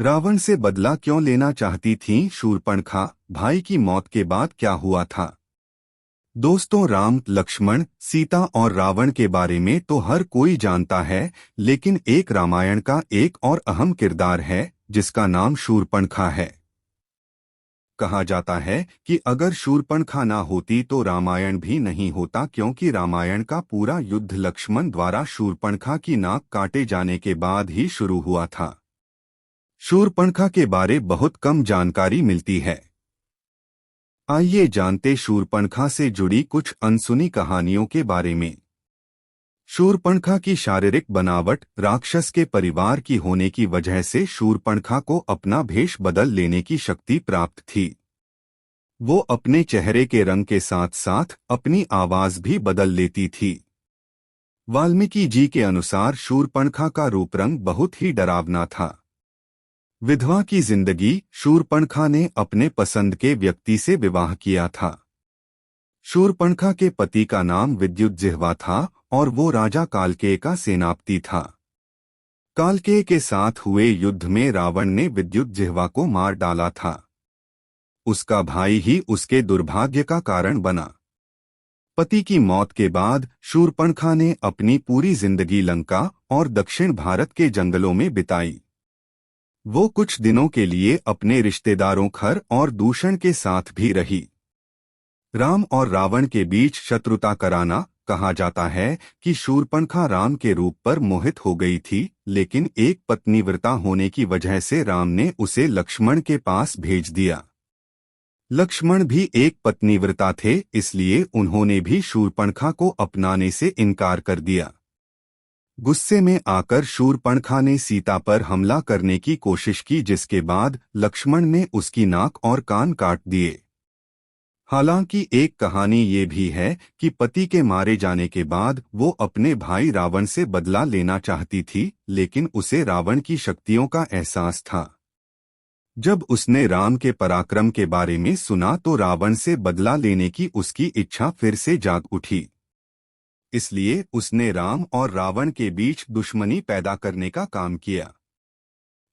रावण से बदला क्यों लेना चाहती थीं शूर्पणखा? भाई की मौत के बाद क्या हुआ था? दोस्तों, राम, लक्ष्मण, सीता और रावण के बारे में तो हर कोई जानता है, लेकिन एक रामायण का एक और अहम किरदार है जिसका नाम शूर्पणखा है। कहा जाता है कि अगर शूर्पणखा ना होती तो रामायण भी नहीं होता, क्योंकि रामायण का पूरा युद्ध लक्ष्मण द्वारा शूर्पणखा की नाक काटे जाने के बाद ही शुरू हुआ था। शूर्पणखा के बारे बहुत कम जानकारी मिलती है। आइए जानते शूर्पणखा से जुड़ी कुछ अनसुनी कहानियों के बारे में। शूर्पणखा की शारीरिक बनावट राक्षस के परिवार की होने की वजह से शूर्पणखा को अपना भेष बदल लेने की शक्ति प्राप्त थी। वो अपने चेहरे के रंग के साथ साथ अपनी आवाज भी बदल लेती थी। वाल्मीकि जी के अनुसार शूर्पणखा का रूप रंग बहुत ही डरावना था। विधवा की जिंदगी। शूर्पणखा ने अपने पसंद के व्यक्ति से विवाह किया था। शूर्पणखा के पति का नाम विद्युज्जिह्वा था और वो राजा कालकेय का सेनापति था। कालकेय के साथ हुए युद्ध में रावण ने विद्युज्जिह्वा को मार डाला था। उसका भाई ही उसके दुर्भाग्य का कारण बना। पति की मौत के बाद शूर्पणखा ने अपनी पूरी जिंदगी लंका और दक्षिण भारत के जंगलों में बिताई। वो कुछ दिनों के लिए अपने रिश्तेदारों खर और दूषण के साथ भी रही। राम और रावण के बीच शत्रुता कराना। कहा जाता है कि शूर्पणखा राम के रूप पर मोहित हो गई थी, लेकिन एक पत्नीव्रता होने की वजह से राम ने उसे लक्ष्मण के पास भेज दिया। लक्ष्मण भी एक पत्नीव्रता थे, इसलिए उन्होंने भी शूर्पणखा को अपनाने से इनकार कर दिया। गुस्से में आकर शूर्पणखा ने सीता पर हमला करने की कोशिश की, जिसके बाद लक्ष्मण ने उसकी नाक और कान काट दिए। हालांकि एक कहानी ये भी है कि पति के मारे जाने के बाद वो अपने भाई रावण से बदला लेना चाहती थी, लेकिन उसे रावण की शक्तियों का एहसास था। जब उसने राम के पराक्रम के बारे में सुना तो रावण से बदला लेने की उसकी इच्छा फिर से जाग उठी। इसलिए उसने राम और रावण के बीच दुश्मनी पैदा करने का काम किया,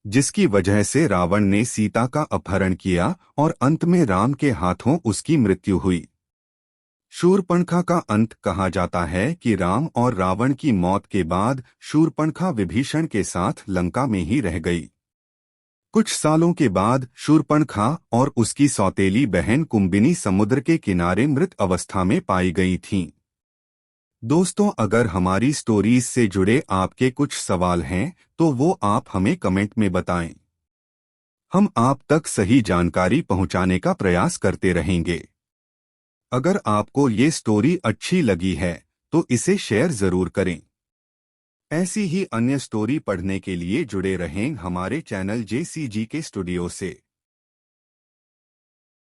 जिसकी वजह से रावण ने सीता का अपहरण किया और अंत में राम के हाथों उसकी मृत्यु हुई। शूर्पणखा का अंत। कहा जाता है कि राम और रावण की मौत के बाद शूर्पणखा विभीषण के साथ लंका में ही रह गई। कुछ सालों के बाद शूर्पणखा और उसकी सौतेली बहन कुंभिनी समुद्र के किनारे मृत अवस्था में पाई गई थीं। दोस्तों, अगर हमारी स्टोरीज से जुड़े आपके कुछ सवाल हैं तो वो आप हमें कमेंट में बताएं। हम आप तक सही जानकारी पहुंचाने का प्रयास करते रहेंगे। अगर आपको ये स्टोरी अच्छी लगी है तो इसे शेयर जरूर करें। ऐसी ही अन्य स्टोरी पढ़ने के लिए जुड़े रहें हमारे चैनल JCG के स्टूडियो से।